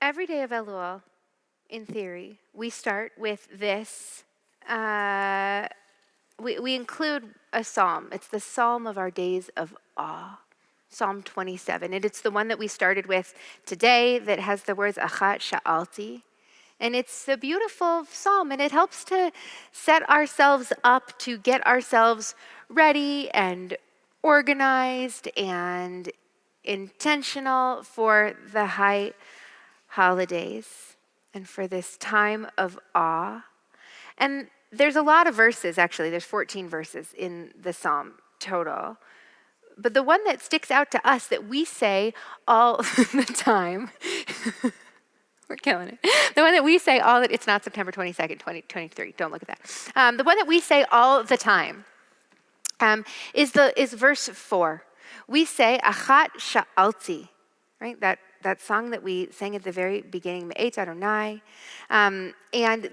Every day of Elul, in theory, we start with this. We include a psalm. It's the psalm of our days of awe, Psalm 27. And it's the one that we started with today that has the words Achat Sha'alti. And it's a beautiful psalm, and it helps to set ourselves up to get ourselves ready and organized and intentional for the high holidays and for this time of awe. And there's a lot of verses, actually. There's 14 verses in the psalm total. But the one that sticks out to us that we say all the time, we're killing it. The one that we say all that, it's not September 22nd, 2023, don't look at that. The one that we say all the time is verse 4. We say, Achat Sha'alti, right? That song that we sang at the very beginning, Me'etz Adonai. And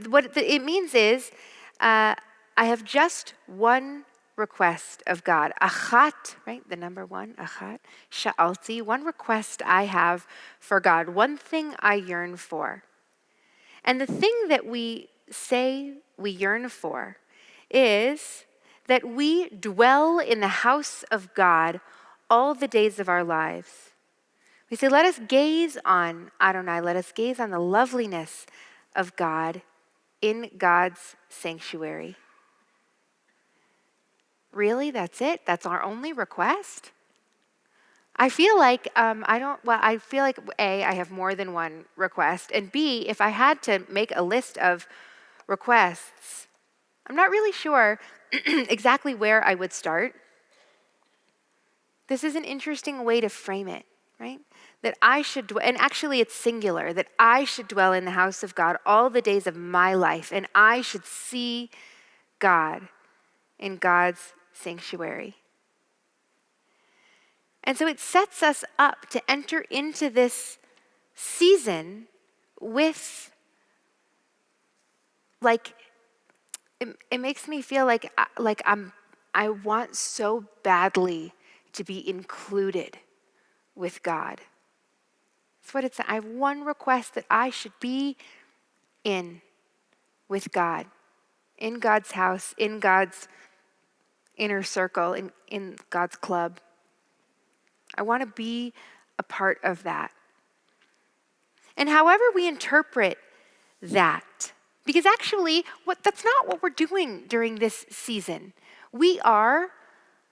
what it means is, I have just one request of God. Achat, right? The number one, Achat, Sha'alti, one request I have for God, one thing I yearn for. And the thing that we say we yearn for is that we dwell in the house of God all the days of our lives. We say, let us gaze on Adonai, let us gaze on the loveliness of God in God's sanctuary. Really, that's it? That's our only request? I feel like I feel like A, I have more than one request, and B, if I had to make a list of requests, I'm not really sure exactly where I would start. This is an interesting way to frame it, right? That I should, and actually it's singular, that I should dwell in the house of God all the days of my life, and I should see God in God's sanctuary. And so it sets us up to enter into this season with, it makes me feel like I want so badly to be included with God. That's what it's. I have one request that I should be in with God, in God's house, in God's inner circle, in God's club. I want to be a part of that. And however we interpret that, because actually that's not what we're doing during this season. We are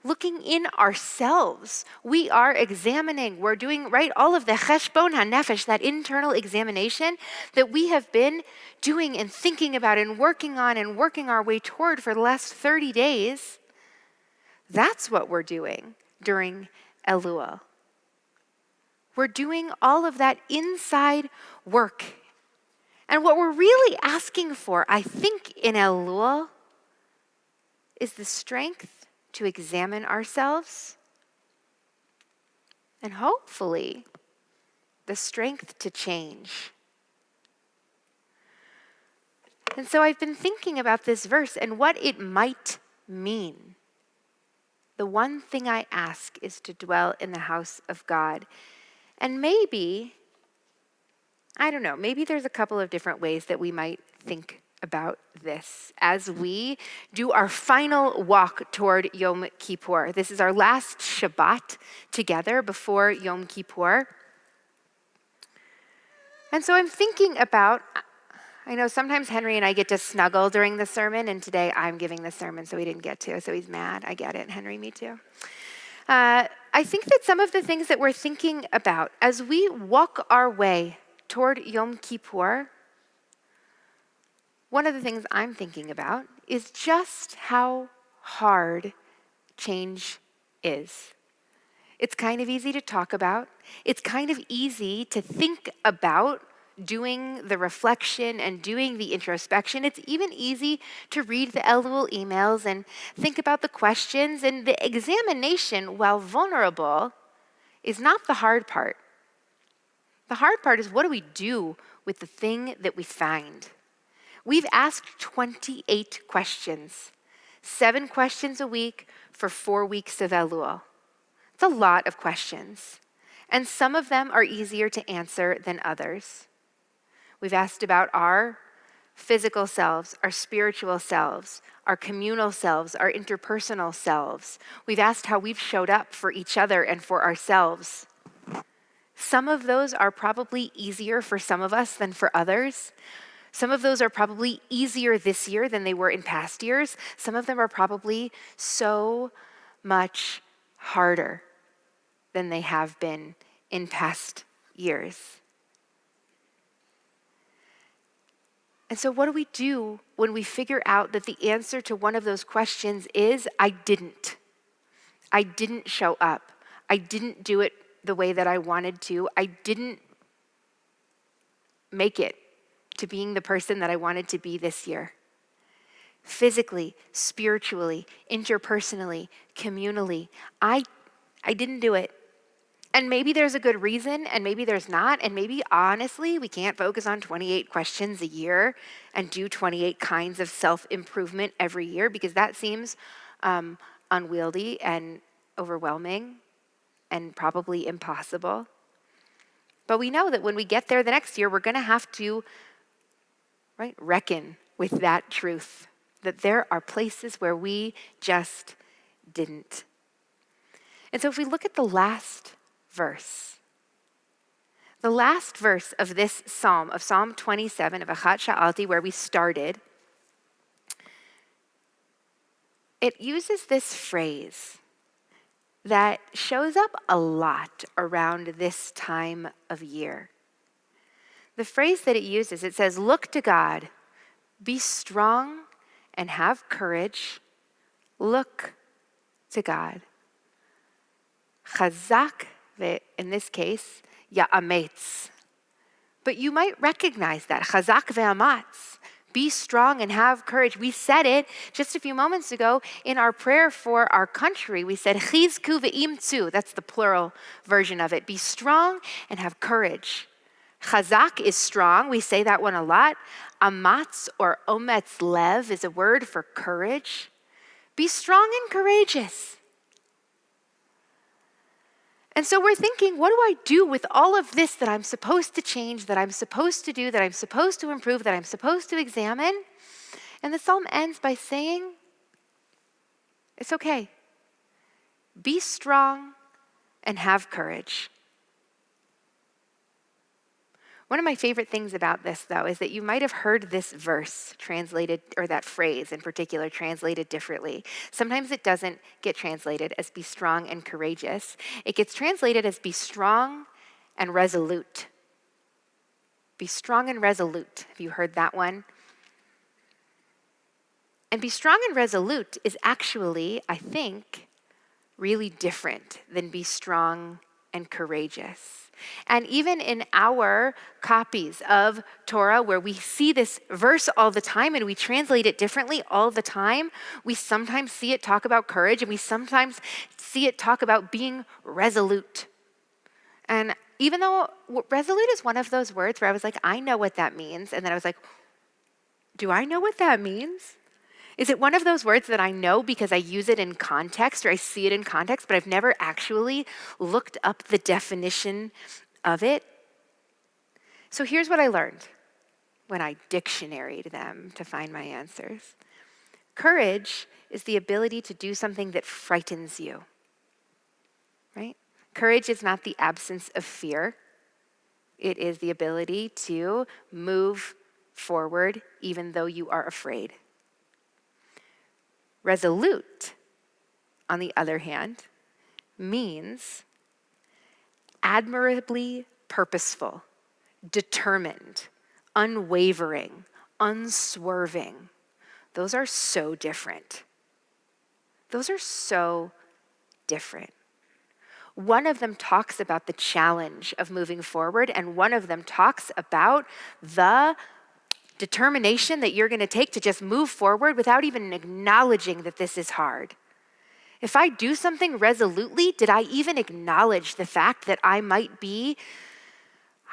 looking in ourselves. We are examining. We're doing, right, all of the cheshbon hanefesh, that internal examination that we have been doing and thinking about and working on and working our way toward for the last 30 days. That's what we're doing during Elul. We're doing all of that inside work. And what we're really asking for, I think, in Elul is the strength to examine ourselves and hopefully the strength to change. And so I've been thinking about this verse and what it might mean. The one thing I ask is to dwell in the house of God. And maybe, I don't know, maybe there's a couple of different ways that we might think about this as we do our final walk toward Yom Kippur. This is our last Shabbat together before Yom Kippur. And so I'm thinking about, I know sometimes Henry and I get to snuggle during the sermon, and today I'm giving the sermon, so he didn't get to, so he's mad. I get it, Henry, me too. I think that some of the things that we're thinking about as we walk our way toward Yom Kippur, one of the things I'm thinking about is just how hard change is. It's kind of easy to talk about. It's kind of easy to think about doing the reflection and doing the introspection. It's even easy to read the Elul emails and think about the questions. And the examination, while vulnerable, is not the hard part. The hard part is, what do we do with the thing that we find? We've asked 28 questions, 7 questions a week for 4 weeks of Elul. It's a lot of questions, and some of them are easier to answer than others. We've asked about our physical selves, our spiritual selves, our communal selves, our interpersonal selves. We've asked how we've showed up for each other and for ourselves. Some of those are probably easier for some of us than for others. Some of those are probably easier this year than they were in past years. Some of them are probably so much harder than they have been in past years. And so what do we do when we figure out that the answer to one of those questions is, I didn't show up. I didn't do it the way that I wanted to. I didn't make it to being the person that I wanted to be this year. Physically, spiritually, interpersonally, communally, I didn't do it. And maybe there's a good reason, and maybe there's not, and maybe honestly, we can't focus on 28 questions a year and do 28 kinds of self-improvement every year, because that seems unwieldy and overwhelming and probably impossible. But we know that when we get there the next year, we're going to have to, reckon with that truth, that there are places where we just didn't. And so if we look at the last verse of this psalm, of Psalm 27, of Achat Sha'alti, where we started, it uses this phrase that shows up a lot around this time of year. The phrase that it uses, it says, look to God, be strong and have courage. Look to God. Chazak, in this case, ya'ametz. But you might recognize that, chazak ve'amatz. Be strong and have courage. We said it just a few moments ago in our prayer for our country. We said, chizku ve'imtzu. That's the plural version of it. Be strong and have courage. Chazak is strong. We say that one a lot. Amatz or ometz lev is a word for courage. Be strong and courageous. And so we're thinking, what do I do with all of this that I'm supposed to change, that I'm supposed to do, that I'm supposed to improve, that I'm supposed to examine? And the psalm ends by saying, it's okay. Be strong and have courage. One of my favorite things about this, though, is that you might have heard this verse translated, or that phrase in particular, translated differently. Sometimes it doesn't get translated as be strong and courageous. It gets translated as be strong and resolute. Be strong and resolute. Have you heard that one? And be strong and resolute is actually, I think, really different than be strong and courageous. And even in our copies of Torah, where we see this verse all the time and we translate it differently all the time, we sometimes see it talk about courage and we sometimes see it talk about being resolute. And even though resolute is one of those words where I was like, I know what that means. And then I was like, do I know what that means? Is it one of those words that I know because I use it in context or I see it in context, but I've never actually looked up the definition of it? So here's what I learned when I dictionaried them to find my answers. Courage is the ability to do something that frightens you, right? Courage is not the absence of fear. It is the ability to move forward even though you are afraid. Resolute, on the other hand, means admirably purposeful, determined, unwavering, unswerving. Those are so different. Those are so different. One of them talks about the challenge of moving forward, and one of them talks about the determination that you're going to take to just move forward without even acknowledging that this is hard. If I do something resolutely, did I even acknowledge the fact that I might be,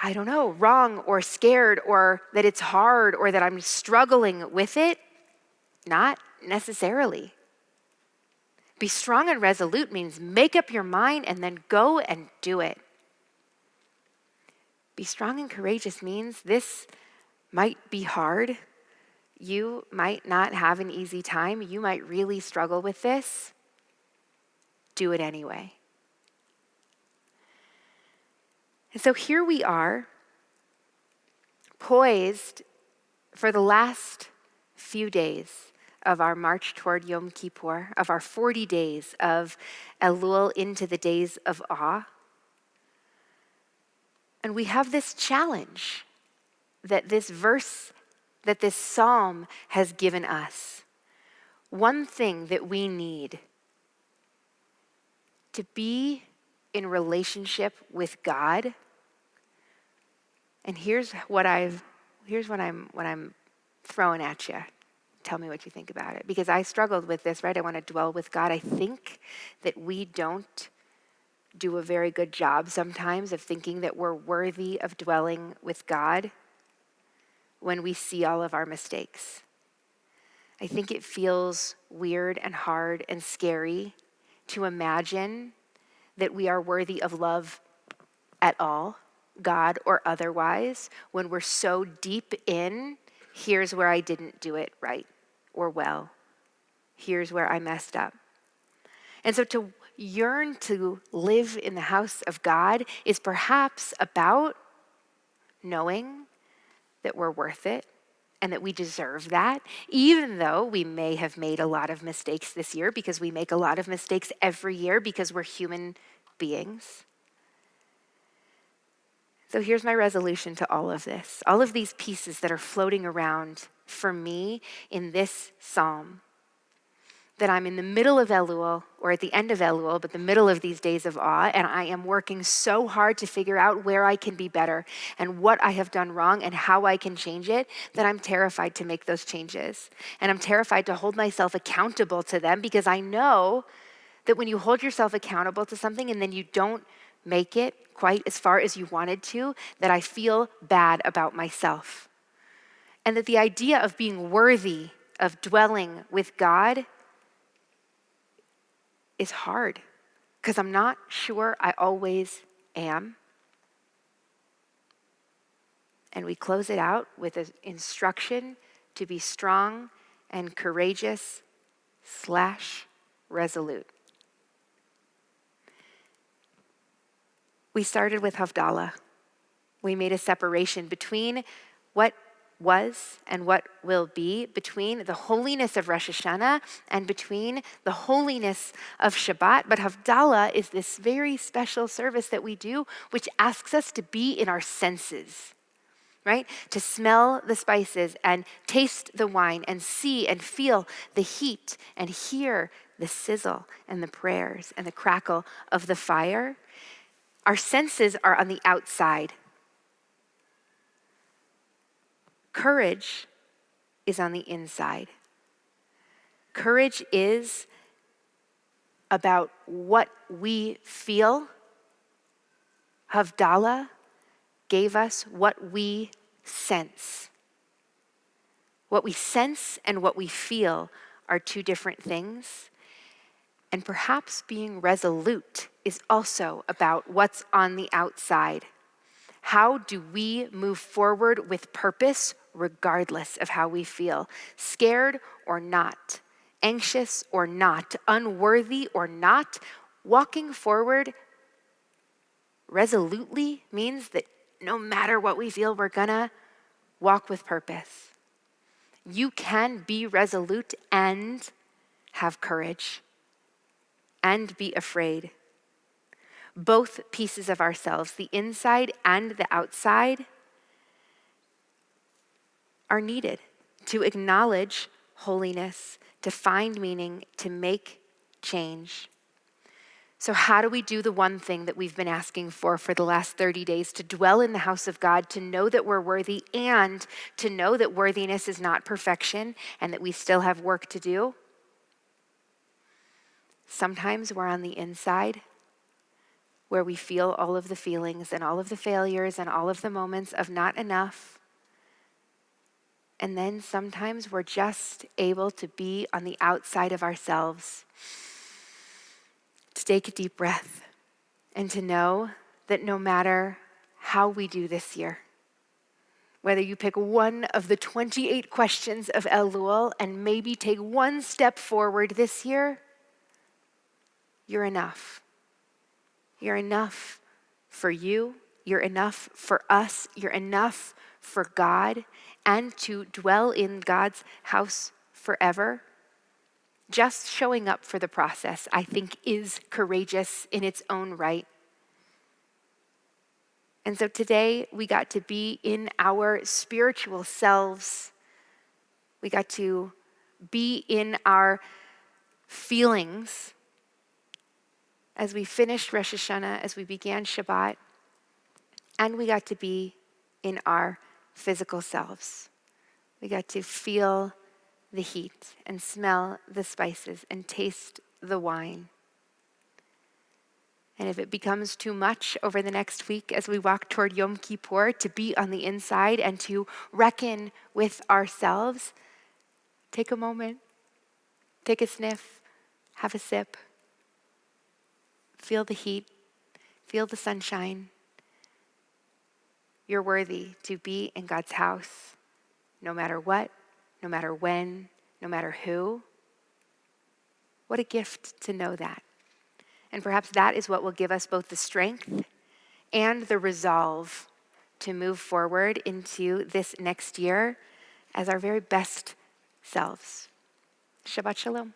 wrong or scared or that it's hard or that I'm struggling with it? Not necessarily. Be strong and resolute means make up your mind and then go and do it. Be strong and courageous means this might be hard. You might not have an easy time. You might really struggle with this. Do it anyway. And so here we are, poised for the last few days of our march toward Yom Kippur, of our 40 days of Elul into the days of awe. And we have this challenge that this verse, that this psalm has given us. One thing that we need to be in relationship with God. And here's what I'm throwing at you. Tell me what you think about it. Because I struggled with this, right? I want to dwell with God. I think that we don't do a very good job sometimes of thinking that we're worthy of dwelling with God when we see all of our mistakes. I think it feels weird and hard and scary to imagine that we are worthy of love at all, God or otherwise, when we're so deep in, here's where I didn't do it right or well. Here's where I messed up. And so to yearn to live in the house of God is perhaps about knowing that we're worth it and that we deserve that, even though we may have made a lot of mistakes this year, because we make a lot of mistakes every year because we're human beings. So here's my resolution to all of this, all of these pieces that are floating around for me in this psalm, that I'm in the middle of Elul, or at the end of Elul, but the middle of these days of awe, and I am working so hard to figure out where I can be better and what I have done wrong and how I can change it, that I'm terrified to make those changes. And I'm terrified to hold myself accountable to them, because I know that when you hold yourself accountable to something and then you don't make it quite as far as you wanted to, that I feel bad about myself. And that the idea of being worthy of dwelling with God is hard, because I'm not sure I always am. And we close it out with an instruction to be strong and courageous / resolute. We started with Havdalah. We made a separation between what was and what will be, between the holiness of Rosh Hashanah and between the holiness of Shabbat. But Havdalah is this very special service that we do, which asks us to be in our senses, right? To smell the spices and taste the wine and see and feel the heat and hear the sizzle and the prayers and the crackle of the fire. Our senses are on the outside. Courage is on the inside. Courage is about what we feel. Havdalah gave us what we sense. What we sense and what we feel are two different things. And perhaps being resolute is also about what's on the outside. How do we move forward with purpose regardless of how we feel? Scared or not, anxious or not, unworthy or not, walking forward resolutely means that no matter what we feel, we're gonna walk with purpose. You can be resolute and have courage and be afraid. Both pieces of ourselves, the inside and the outside, are needed to acknowledge holiness, to find meaning, to make change. So how do we do the one thing that we've been asking for the last 30 days, to dwell in the house of God, to know that we're worthy, and to know that worthiness is not perfection and that we still have work to do? Sometimes we're on the inside, where we feel all of the feelings and all of the failures and all of the moments of not enough. And then sometimes we're just able to be on the outside of ourselves, to take a deep breath and to know that no matter how we do this year, Whether you pick one of the 28 questions of Elul and maybe take one step forward this year, you're enough. You're enough for you. You're enough for us. You're enough for God and to dwell in God's house forever. Just showing up for the process, I think, is courageous in its own right. And so today we got to be in our spiritual selves. We got to be in our feelings as we finished Rosh Hashanah, as we began Shabbat, and we got to be in our physical selves. We got to feel the heat and smell the spices and taste the wine. And if it becomes too much over the next week as we walk toward Yom Kippur to be on the inside and to reckon with ourselves, take a moment, take a sniff, have a sip, feel the heat, feel the sunshine. You're worthy to be in God's house, no matter what, no matter when, no matter who. What a gift to know that. And perhaps that is what will give us both the strength and the resolve to move forward into this next year as our very best selves. Shabbat Shalom.